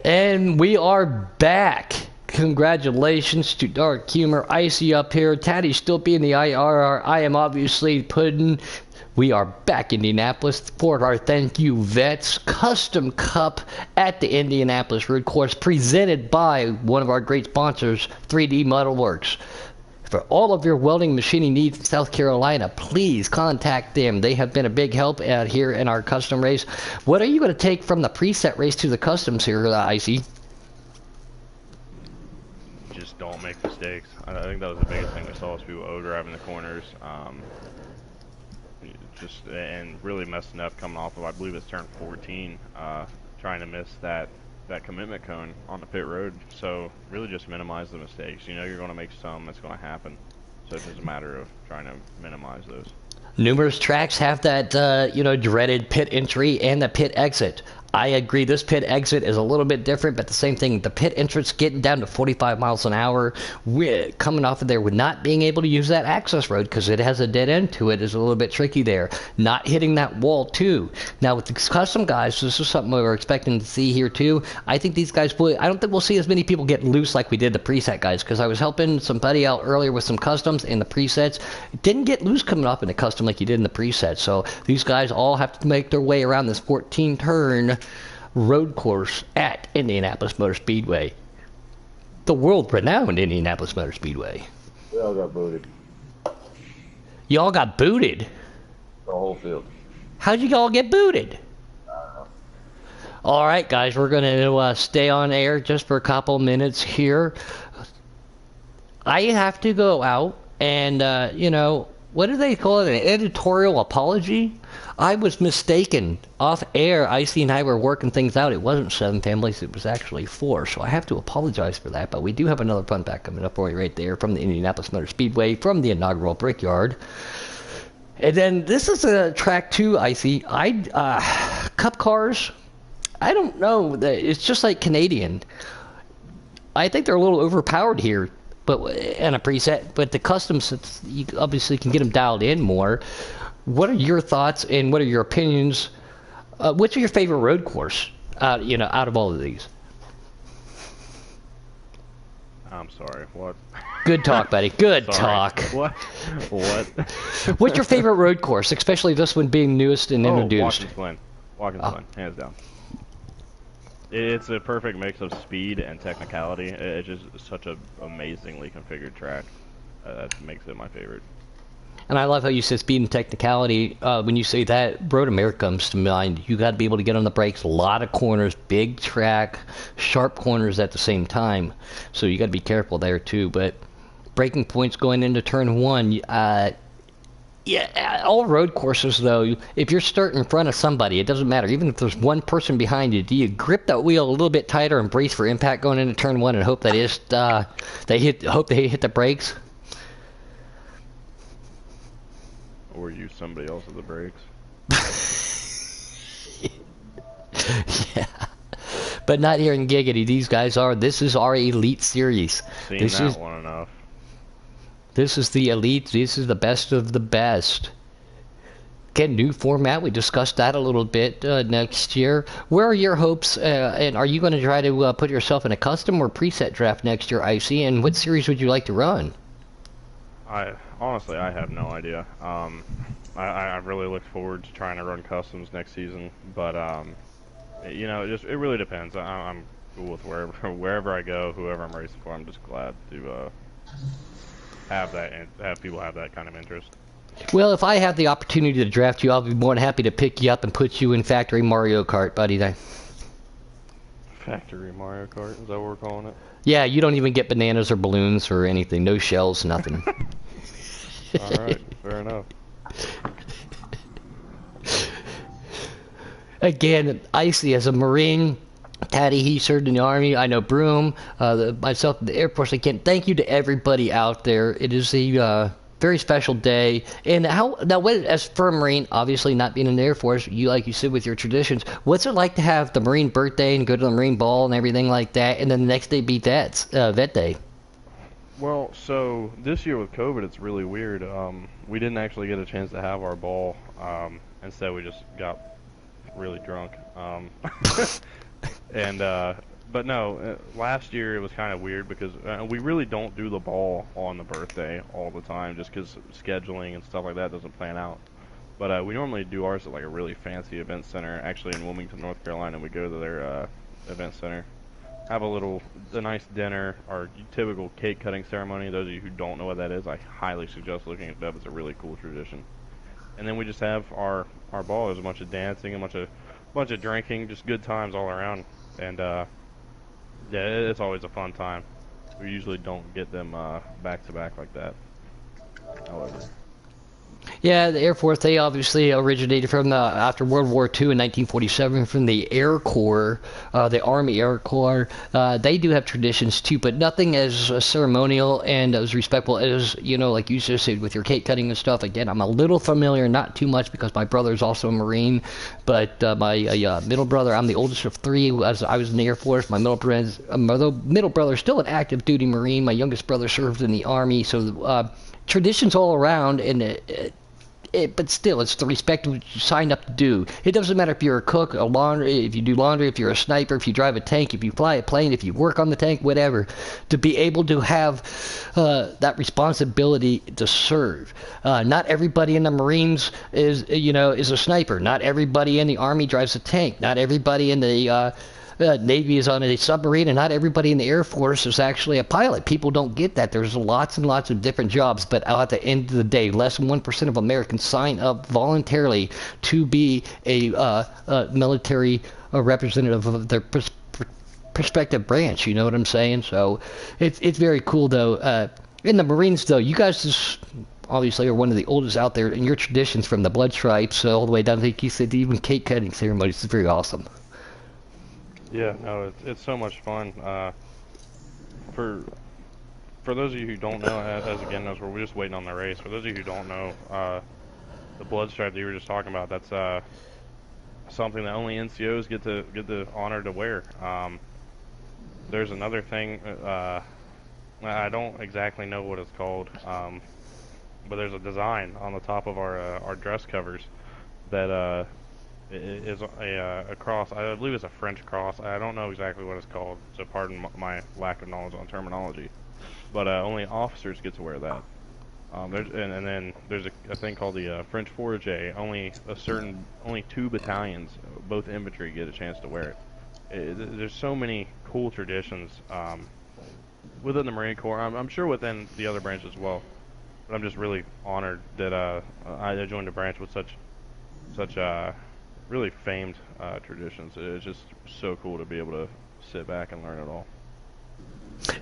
And we are back. Congratulations to Dark Humor, Icy up here, Tatty still being the IRR. I am obviously Puddin'. We are back in Indianapolis for our Thank You Vets Custom Cup at the Indianapolis Road Course, presented by one of our great sponsors, 3D Metal Works. For all of your welding machining needs in South Carolina, please contact them. They have been a big help out here in our custom race. What are you going to take from the preset race to the customs here, Icy? Just don't make mistakes. I think that was the biggest thing we saw was people overdriving the corners, and really messing up coming off of, I believe it's turn 14, trying to miss that commitment cone on the pit road. So really just minimize the mistakes. You know you're going to make some, it's going to happen. So it's just a matter of trying to minimize those. Numerous tracks have that, dreaded pit entry and the pit exit. I agree, this pit exit is a little bit different, but the same thing. The pit entrance getting down to 45 miles an hour, coming off of there with not being able to use that access road because it has a dead end to it is a little bit tricky there. Not hitting that wall, too. Now, with the custom guys, this is something we were expecting to see here, too. I think these guys, I don't think we'll see as many people get loose like we did the preset guys, because I was helping somebody out earlier with some customs in the presets. It didn't get loose coming off in the custom like you did in the preset, so these guys all have to make their way around this 14-turn road course at Indianapolis Motor Speedway, the world-renowned Indianapolis Motor Speedway. We all got booted. Y'all got booted? The whole field. How'd you all get booted? All right, guys, we're going to stay on air just for a couple minutes here. I have to go out and, what do they call it? An editorial apology? I was mistaken. Off air, Icy and I were working things out. It wasn't 7 families, it was actually 4. So I have to apologize for that. But we do have another fun fact coming up for you right there from the Indianapolis Motor Speedway, from the inaugural Brickyard. And then this is a track 2, Icy. Cup cars, I don't know. It's just like Canadian. I think they're a little overpowered here. But and a preset, but the customs, you obviously can get them dialed in more. What are your thoughts and what are your opinions? What's your favorite road course? Out of all of these. I'm sorry. What? Good talk, buddy. Good talk. What? What's your favorite road course, especially this one being newest and introduced? Watkins Glen, hands down. It's a perfect mix of speed and technicality. It's just such an amazingly configured track. That makes it my favorite. And I love how you said speed and technicality. When you say that, Road America comes to mind. You got to be able to get on the brakes. A lot of corners, big track, sharp corners at the same time. So you got to be careful there too. But braking points going into turn 1. Yeah, all road courses, though, if you're starting in front of somebody, it doesn't matter. Even if there's one person behind you, do you grip that wheel a little bit tighter and brace for impact going into turn 1 and hope that they hit the brakes? Or use somebody else at the brakes. Yeah. But not here in Giggity. These guys this is our Elite Series. One enough. This is the Elite. This is the best of the best. Again, new format. We discussed that a little bit next year. Where are your hopes? And are you going to try to put yourself in a custom or preset draft next year, Icy? And what series would you like to run? Honestly, I have no idea. I really look forward to trying to run customs next season, but it really depends. I'm cool with wherever I go, whoever I'm racing for. I'm just glad to have people have that kind of interest. Well, if I have the opportunity to draft you, I'll be more than happy to pick you up and put you in Factory Mario Kart, buddy. Factory Mario Kart? Is that what we're calling it? Yeah, you don't even get bananas or balloons or anything. No shells, nothing. Alright, fair enough. Again, Icy as a Marine, Tatty, he served in the Army. I know Broom, myself, the Air Force. Again, thank you to everybody out there. It is a very special day. And as for a Marine, obviously not being in the Air Force, like you said with your traditions, what's it like to have the Marine birthday and go to the Marine ball and everything like that, and then the next day be Vet Day? Well, so this year with COVID, it's really weird. We didn't actually get a chance to have our ball. Instead, we just got really drunk. And But no, last year it was kind of weird because we really don't do the ball on the birthday all the time, just because scheduling and stuff like that doesn't plan out. But we normally do ours at like a really fancy event center, actually in Wilmington, North Carolina. We go to their event center, have a nice dinner, our typical cake cutting ceremony. Those of you who don't know what that is, I highly suggest looking it up. It's a really cool tradition. And then we just have our ball. There's a bunch of dancing, bunch of drinking, just good times all around. And yeah, it's always a fun time. We usually don't get them back to back like that. However, Yeah, the Air Force, they obviously originated from after World War II in 1947 from the Air Corps, the Army Air Corps. They do have traditions too, but nothing as ceremonial and as respectful as, like you just said with your cake cutting and stuff. Again, I'm a little familiar, not too much because my brother is also a Marine, but my middle brother, I'm the oldest of three. As I was in the Air Force, my middle brother is still an active duty Marine. My youngest brother served in the Army, so traditions all around, and but still, it's the respect what you signed up to do. It doesn't matter if you're a cook, a laundry, if you do laundry, if you're a sniper, if you drive a tank, if you fly a plane, if you work on the tank, whatever. To be able to have that responsibility to serve. Not everybody in the Marines is a sniper. Not everybody in the Army drives a tank. Not everybody in the Navy is on a submarine, and not everybody in the Air Force is actually a pilot. People don't get that. There's lots and lots of different jobs, but at the end of the day, less than 1% of Americans sign up voluntarily to be a military representative of their prospective branch. You know what I'm saying? So it's very cool, though. In the Marines, though, you guys just obviously are one of the oldest out there, and your traditions from the blood stripes all the way down to, like you said, even cake cutting ceremonies is very awesome. yeah, no, it's so much fun. For for those of you who don't know, as again, those we're just waiting on the race. For those of you who don't know, the blood stripe that you were just talking about, that's something that only NCOs get the honor to wear. There's another thing. I don't exactly know what it's called, but there's a design on the top of our dress covers that is a cross. I believe it's a French cross. I don't know exactly what it's called, so pardon my lack of knowledge on terminology. But only officers get to wear that. And then there's a thing called the French Fourragère. Only two battalions, both infantry, get a chance to wear it. There's so many cool traditions within the Marine Corps. I'm sure within the other branches as well. But I'm just really honored that I joined a branch with such really famed traditions. It's just so cool to be able to sit back and learn it all.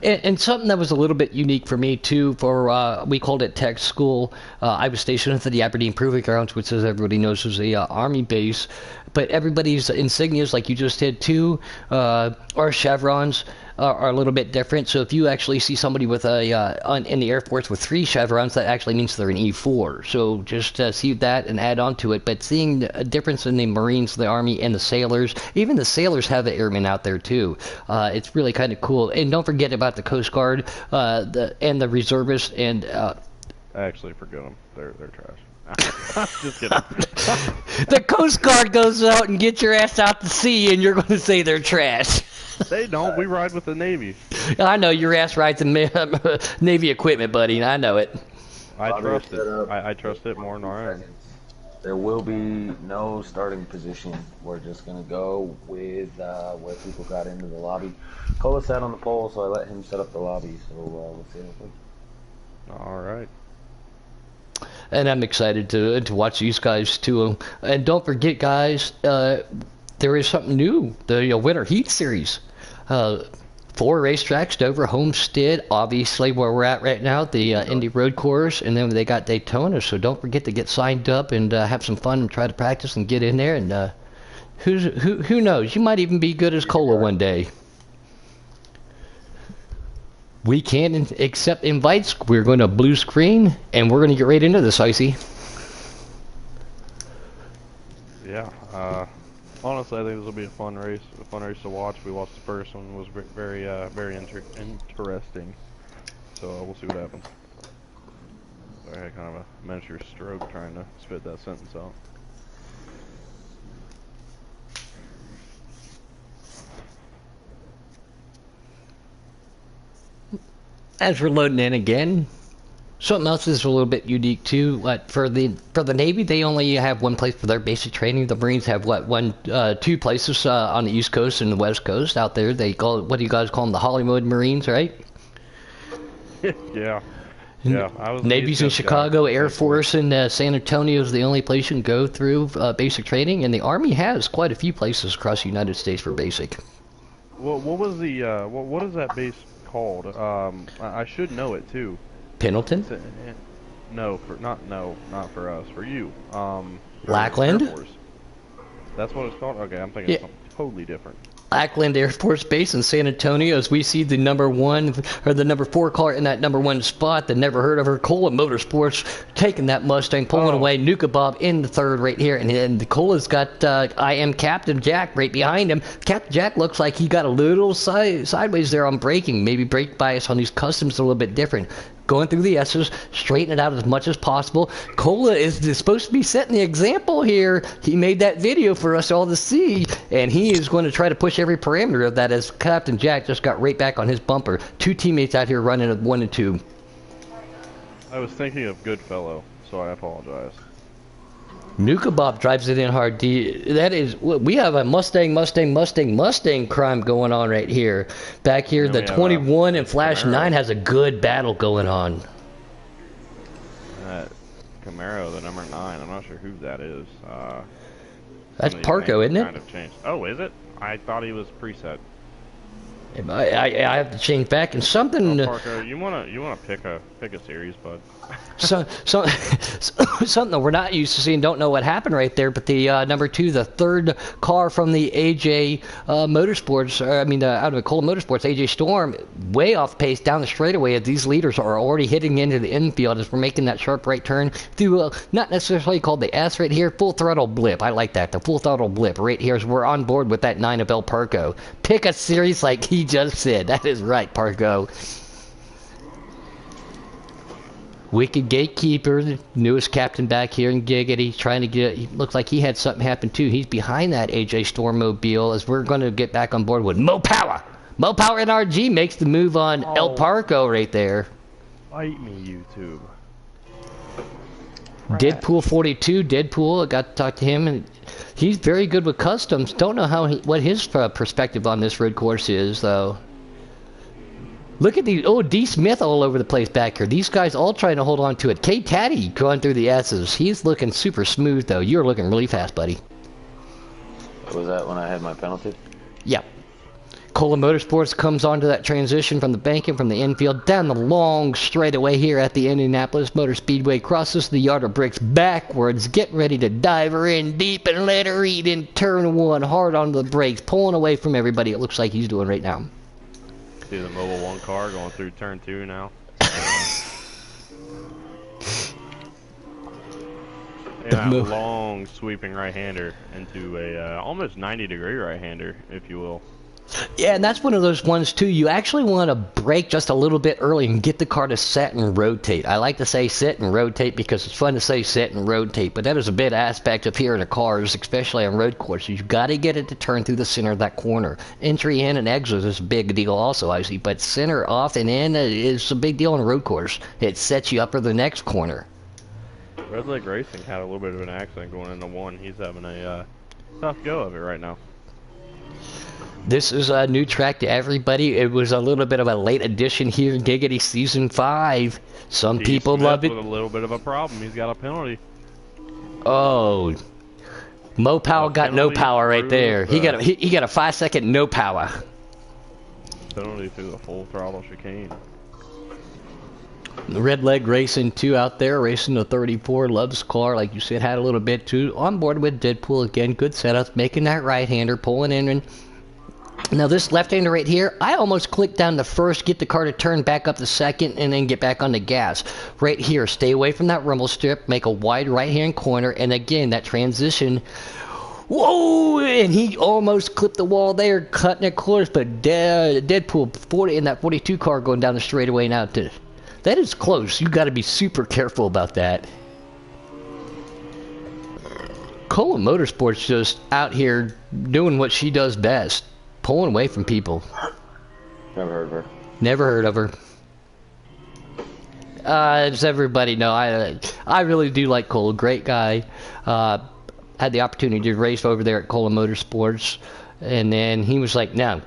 And something that was a little bit unique for me too, for we called it tech school. I was stationed at the Aberdeen Proving Grounds, which, as everybody knows, is a Army base. But everybody's insignias, like you just did too, our chevrons are a little bit different. So if you actually see somebody with in the Air Force with 3 chevrons, that actually means they're an E4. So just see that and add on to it. But seeing a difference in the Marines, the Army, and the sailors, even the sailors have the airmen out there too. It's really kind of cool. And don't forget about the Coast Guard and the reservists. And I actually forget them. They're trash. Just kidding. The Coast Guard goes out and gets your ass out to sea, and you're going to say they're trash. They don't. We ride with the Navy. I know your ass rides in Navy equipment, buddy. I know it. I trust it. I trust it more than our own. There will be no starting position. We're just going to go with where people got into the lobby. Cola sat on the pole, so I let him set up the lobby. So we'll see real quick. All right. And I'm excited to watch these guys too. And don't forget, guys, there is something new. The Winter Heat Series. 4 racetracks: Dover, Homestead, obviously where we're at right now, the Indy Road Course, and then they got Daytona. So don't forget to get signed up and have some fun and try to practice and get in there. And who knows? You might even be good as Cola one day. We can't accept invites. We're going to blue screen, and we're going to get right into this, Icy. Yeah. Honestly, I think this will be a fun race to watch. We watched the first one; it was very interesting. So we'll see what happens. Sorry, I had kind of a miniature stroke trying to spit that sentence out. As we're loading in again, something else is a little bit unique too. What for the Navy, they only have one place for their basic training. The Marines have two places on the East Coast and the West Coast. Out there, they call it, what do you guys call them? The Hollywood Marines, right? Yeah. Yeah, I was Navy's in Chicago, Air Force in San Antonio is the only place you can go through basic training, and the Army has quite a few places across the United States for basic. What was the what is that base called? I should know it too. Pendleton? No, not for us. For you. Lackland? Air Force. That's what it's called. Okay, I'm thinking something totally different. Lackland Air Force Base in San Antonio, as we see the number 4 car in that number 1 spot, the never heard of her, Cola Motorsports, taking that Mustang, pulling away, Nuka Bob in the third right here, and the Cola's got I am Captain Jack right behind him. Captain Jack looks like he got a little sideways there on braking, maybe brake bias on these customs a little bit different. Going through the S's, straighten it out as much as possible. Cola is supposed to be setting the example here. He made that video for us all to see, and he is going to try to push every parameter of that as Captain Jack just got right back on his bumper. Two teammates out here running at 1 and 2. I was thinking of Goodfellow, so I apologize. Nuka Bob drives it in hard. That is, we have a Mustang crime going on right here. Back here, the 21 and Flash Camaro. 9 has a good battle going on. Camaro, the number 9. I'm not sure who that is. That's Parco, isn't it? Kind of changed. Oh, is it? I thought he was preset. I have to change back and something. Parco, you wanna pick a series, bud. Something that we're not used to seeing. Don't know what happened right there, but the number 2, the third car from the AJ Motorsports, out of the Cola Motorsports, AJ Storm, way off pace down the straightaway. As these leaders are already hitting into the infield as we're making that sharp right turn through not necessarily called the S right here, full throttle blip. I like that, the full throttle blip right here as we're on board with that 9 of El Parco. Pick a series like he just said. That is right, Parco. Wicked Gatekeeper, the newest captain back here in Giggity, trying to get. He looks like he had something happen too. He's behind that AJ Storm mobile as we're going to get back on board with Mo Power. Mo Power NRG makes the move on El Parco right there. Fight me, YouTube. Deadpool 42. Deadpool, I got to talk to him, and he's very good with customs. Don't know what his perspective on this road course is though. Look at these. Oh, D. Smith all over the place back here. These guys all trying to hold on to it. KTatty going through the S's. He's looking super smooth, though. You're looking really fast, buddy. Was that when I had my penalty? Yep. Cola Motorsports comes onto that transition from the banking, from the infield, down the long straightaway here at the Indianapolis Motor Speedway, crosses the yard of bricks backwards, getting ready to dive her in deep and let her eat in turn 1, hard onto the brakes, pulling away from everybody. It looks like he's doing right now. See the Mobile 1 car going through turn 2 now. And a long sweeping right-hander into a almost 90-degree right-hander, if you will. Yeah, and that's one of those ones, too. You actually want to brake just a little bit early and get the car to set and rotate. I like to say sit and rotate because it's fun to say sit and rotate, but that is a big aspect of here in the cars, especially on road courses. You've got to get it to turn through the center of that corner. Entry in and exit is a big deal also, I see, but center off and in is a big deal on a road course. It sets you up for the next corner. Red Leg Racing had a little bit of an accident going into 1. He's having a tough go of it right now. This is a new track to everybody. It was a little bit of a late addition here in Giggity Season 5. Some people love it. With a little bit of a problem. He's got a penalty. Oh. Mo Powell got no power right there. He got a 5-second no power. Penalty through the full throttle chicane. Red Leg Racing 2 out there, racing the 34. Loves car, like you said, had a little bit too. On board with Deadpool again. Good setup, making that right-hander, pulling in. And now this left-hander right here, I almost clicked down the first, get the car to turn back up the second, and then get back on the gas. Right here, stay away from that rumble strip, make a wide right-hand corner, and again, that transition. Whoa! And he almost clipped the wall there, cutting it close, but Deadpool 40 in that 42 car going down the straightaway now. That is close. You got to be super careful about that. Cola Motorsports just out here doing what she does best. Pulling away from people. Never heard of her. Never heard of her. As everybody know, I really do like Cole. Great guy. Had the opportunity to race over there at Cola Motorsports, and then he was like, no,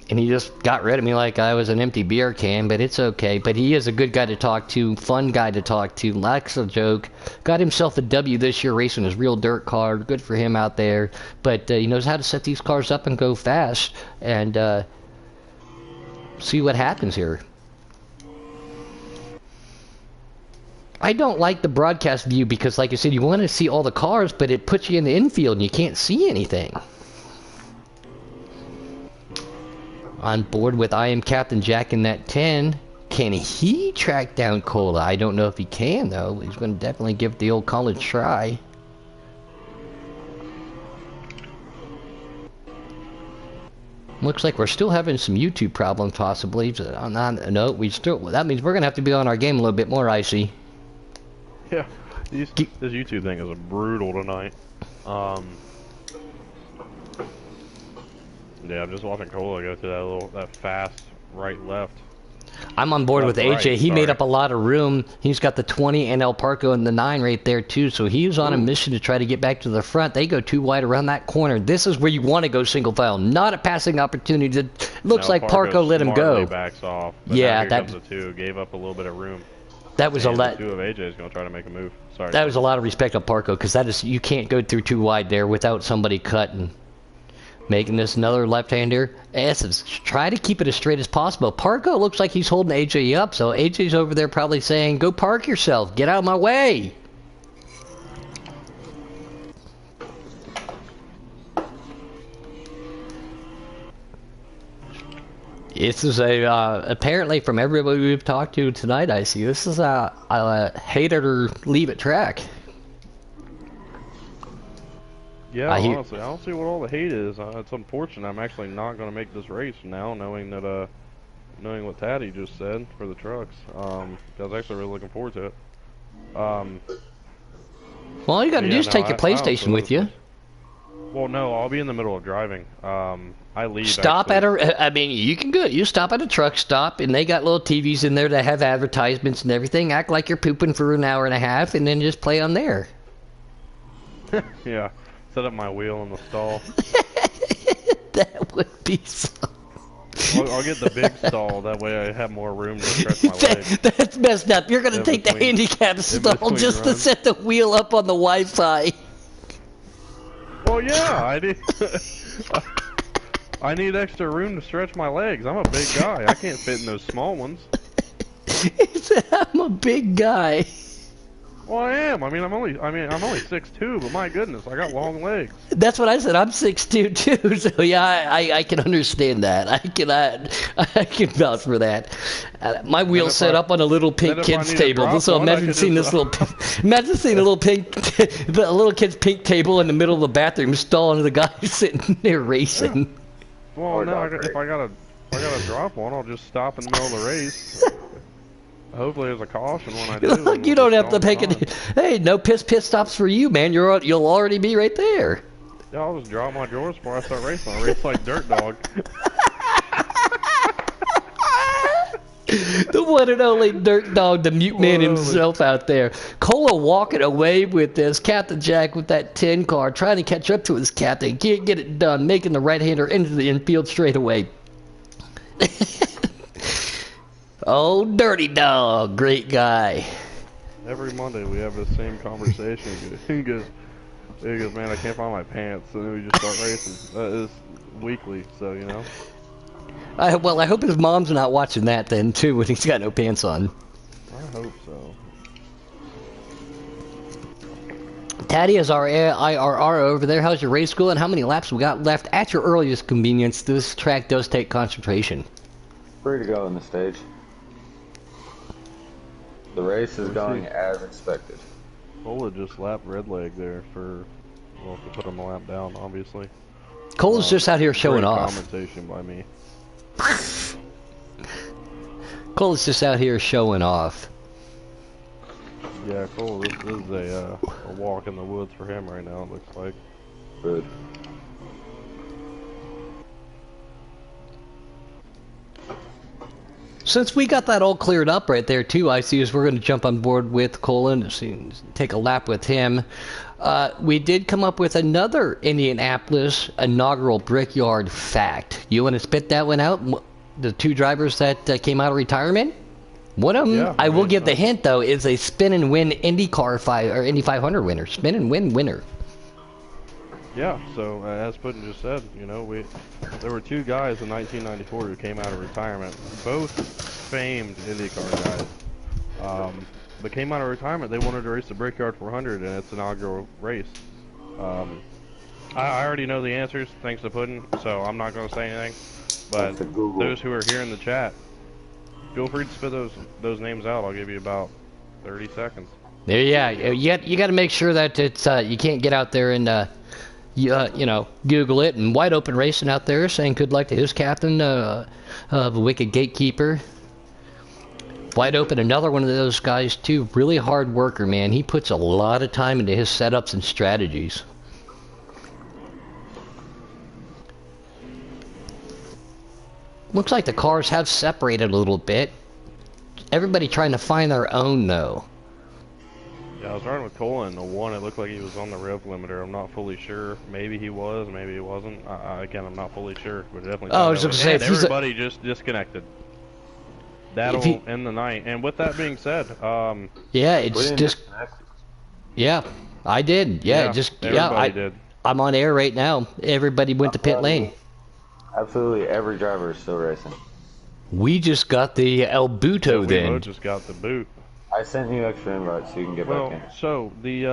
and he just got rid of me like I was an empty beer can. But it's okay. But he is a good guy to talk to, fun guy to talk to, likes a joke. Got himself a W this year racing his real dirt car. Good for him out there. But he knows how to set these cars up and go fast, and see what happens here. I don't like the broadcast view because, like I said, you want to see all the cars, but it puts you in the infield and you can't see anything. On board with I Am Captain Jack in that 10. Can he track down Cola? I don't know if he can, though. He's going to definitely give the old college try. Looks like we're still having some YouTube problems, possibly. No, that means we're going to have to be on our game a little bit more, Icy. Yeah, this YouTube thing is brutal tonight. Yeah, I'm just watching Cola go through that fast right-left. I'm on board with AJ. He made up a lot of room. He's got the 20 and El Parco and the 9 right there, too. So he's on a mission to try to get back to the front. They go too wide around that corner. This is where you want to go single file, not a passing opportunity. It looks like Parco let him go. Backs off. But yeah, that comes the 2. Gave up a little bit of room. That was a lot. The 2 of AJ is going to try to make a move. Sorry. That was a lot of respect on Parco, because you can't go through too wide there without somebody cutting. Making this another left-hander. Try to keep it as straight as possible. Parco looks like he's holding AJ up, so AJ's over there probably saying, go park yourself. Get out of my way. This is apparently from everybody we've talked to tonight, I see. This is a hate it or leave it track. Yeah, honestly, I don't see what all the hate is. It's unfortunate. I'm actually not going to make this race now, knowing what Tatty just said for the trucks. I was actually really looking forward to it. Well, all you got to do is take your PlayStation with you. Well, no, I'll be in the middle of driving. I leave. Stop at I mean, you can go. You stop at a truck stop, and they got little TVs in there that have advertisements and everything. Act like you're pooping for an hour and a half, and then just play on there. Yeah. Set up my wheel in the stall. That would be so. I'll get the big stall. That way I have more room to stretch my legs. That's messed up. You're going to take the handicap stall just to set the wheel up on the Wi-Fi. Well, yeah, I need extra room to stretch my legs. I'm a big guy. I can't fit in those small ones. He said, I'm a big guy. Well, I am. I'm only 6'2", but my goodness, I got long legs. That's what I said. I'm 6'2", too. So yeah, I can understand that. I can vouch for that. My wheel's set up on a little pink kid's table. So imagine seeing this little, imagine seeing a little kid's pink table in the middle of the bathroom stall, and the guy sitting there racing. Yeah. Well, no, if I gotta drop one, I'll just stop in the middle of the race. Hopefully there's a caution when I do. Look, you don't have to pick it. Hey, no pit stops for you, man. You'll already be right there. Yeah, I'll just drop my drawers before I start racing. I'll race like Dirt Dog. The one and only Dirt Dog, the mute man himself out there. Cola walking away with this. Captain Jack with that 10 car, trying to catch up to his captain. Can't get it done, making the right-hander into the infield straight away. Oh, Dirty Dog, great guy. Every Monday we have the same conversation. He goes, man, I can't find my pants. And then we just start racing. That is weekly, so, you know. Well, I hope his mom's not watching that then, too, when he's got no pants on. I hope so. Tatty is our IRR over there. How's your race school, and how many laps we got left? At your earliest convenience, this track does take concentration. Free to go in the stage. The race is going as expected. Cola just lapped red leg there to put him a lap down, obviously. Cola's just out here showing off. Commentation by me. Cola's just out here showing off. Yeah, Cola, this is a walk in the woods for him right now, it looks like. Good. since we got that all cleared up right there too, I see is we're going to jump on board with Colin, take a lap with him. We did come up with another Indianapolis inaugural Brickyard fact. You want to spit that one out? The two drivers that came out of retirement? One of them, Yeah, I will give the hint though, is a spin and win IndyCar 5 or Indy 500 winner. Spin and win winner. Yeah, so as Putin just said, you know, there were two guys in 1994 who came out of retirement, both famed IndyCar guys. But came out of retirement, they wanted to race the Brickyard 400 in its inaugural race. I already know the answers, thanks to Putin, so I'm not going to say anything. But those who are here in the chat, feel free to spit those names out. I'll give you about 30 seconds. There, yeah, you got to make sure that it's you can't get out there and you know, Google it. And Wide Open Racing out there saying good luck to his captain, the Wicked Gatekeeper. Wide Open, another one of those guys too. Really hard worker, man. He puts a lot of time into his setups and strategies. Looks like the cars have separated a little bit. Everybody trying to find their own though. Yeah, I was riding with Colin. The one, it looked like he was on the rev limiter. I'm not fully sure. Maybe he was, maybe he wasn't. Again, I'm not fully sure, but definitely. Oh, I was going to say, everybody just disconnected. That'll end the night. And with that being said, yeah, it's just. Yeah, I did. Yeah, I did. I'm on air right now. Everybody went to pit lane. Absolutely, every driver is still racing. We just got the El Buto then. We just got the boot. I sent you extra invites so you can get back in. So the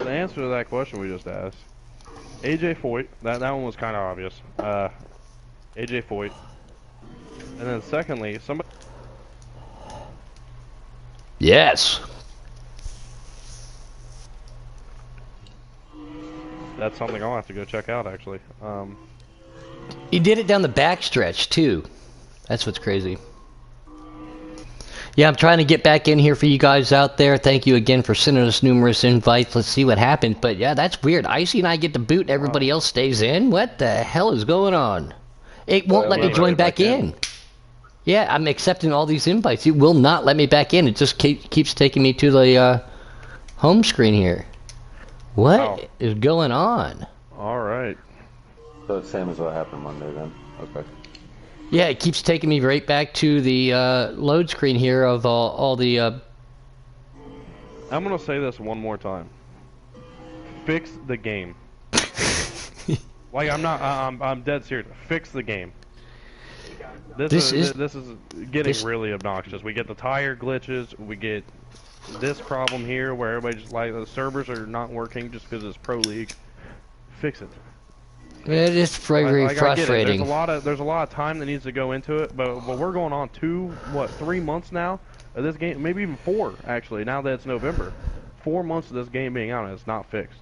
answer to that question we just asked, AJ Foyt. That one was kind of obvious. AJ Foyt. And then secondly, somebody. Yes. That's something I'll have to go check out actually. He did it down the backstretch too. That's what's crazy. Yeah, I'm trying to get back in here for you guys out there. Thank you again for sending us numerous invites. Let's see what happens. But yeah, that's weird. Icy and I get the boot and everybody else stays in. What the hell is going on? It won't let me join back in. Yeah, I'm accepting all these invites. It will not let me back in. It just keeps taking me to the home screen here. What is going on? All right. So it's same as what happened Monday then. Okay. Yeah, it keeps taking me right back to the load screen here of all the... I'm going to say this one more time. Fix the game. Like, I'm dead serious. Fix the game. This is getting really obnoxious. We get the tire glitches. We get this problem here where everybody just like the servers are not working just because it's Pro League. Fix it. It is very frustrating. There's a lot of time that needs to go into it, but we're going on 3 months now of this game, maybe even 4 actually. Now that it's November, 4 months of this game being out and it's not fixed.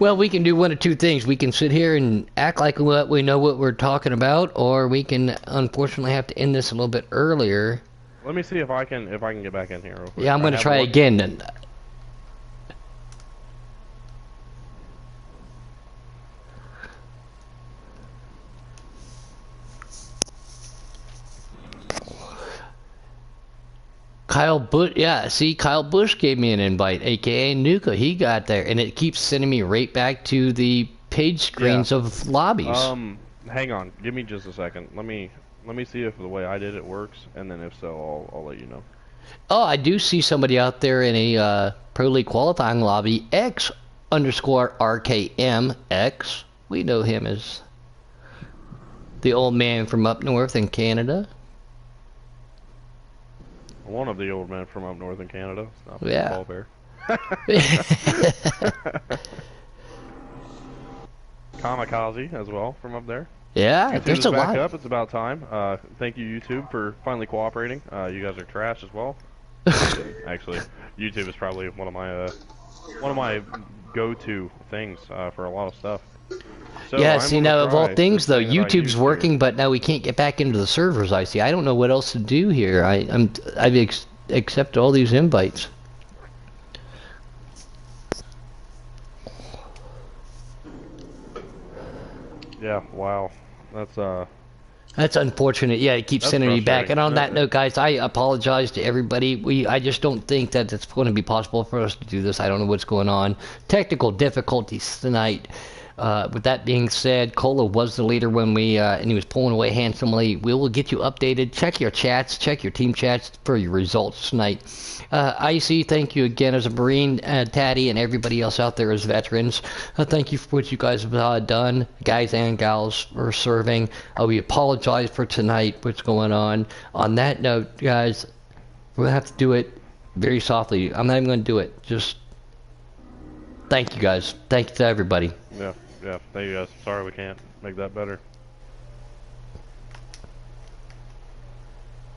Well, we can do one of two things. We can sit here and act like we know what we're talking about, or we can unfortunately have to end this a little bit earlier. Let me see if I can get back in here real quick. Yeah, I'm going to try again then. Kyle Busch, yeah, see, Kyle Busch gave me an invite, aka Nuka. He got there, and it keeps sending me right back to the page screens of lobbies. Hang on, give me just a second. Let me see if the way I did it works, and then if so, I'll let you know. Oh, I do see somebody out there in a Pro League qualifying lobby, X_RKMX. We know him as the old man from up north in Canada. One of the old men from up north in Canada. Not yeah. Bear. Kamikaze as well from up there. Yeah, YouTube there's is a back lot. Up. It's about time. Thank you, YouTube, for finally cooperating. You guys are trash as well. Actually, YouTube is probably one of my go-to things for a lot of stuff. So yeah, see, now of all things, though, YouTube's working, but now we can't get back into the servers, I see. I don't know what else to do here. I've accepted all these invites. Yeah, wow. That's, That's unfortunate. Yeah, it keeps That's sending me back. frustrating. And on that note, guys, I apologize to everybody. I just don't think that it's going to be possible for us to do this. I don't know what's going on. Technical difficulties tonight. With that being said, Cola was the leader when and he was pulling away handsomely. We will get you updated. Check your chats, check your team chats for your results tonight. Icy, thank you again as a Marine, Tatty, and everybody else out there as veterans. Thank you for what you guys have done, guys and gals, for serving. We apologize for tonight, what's going on. On that note, guys, we're going to have to do it very softly. I'm not even going to do it. Just thank you, guys. Thank you to everybody. Yeah, thank you guys. Sorry we can't make that better.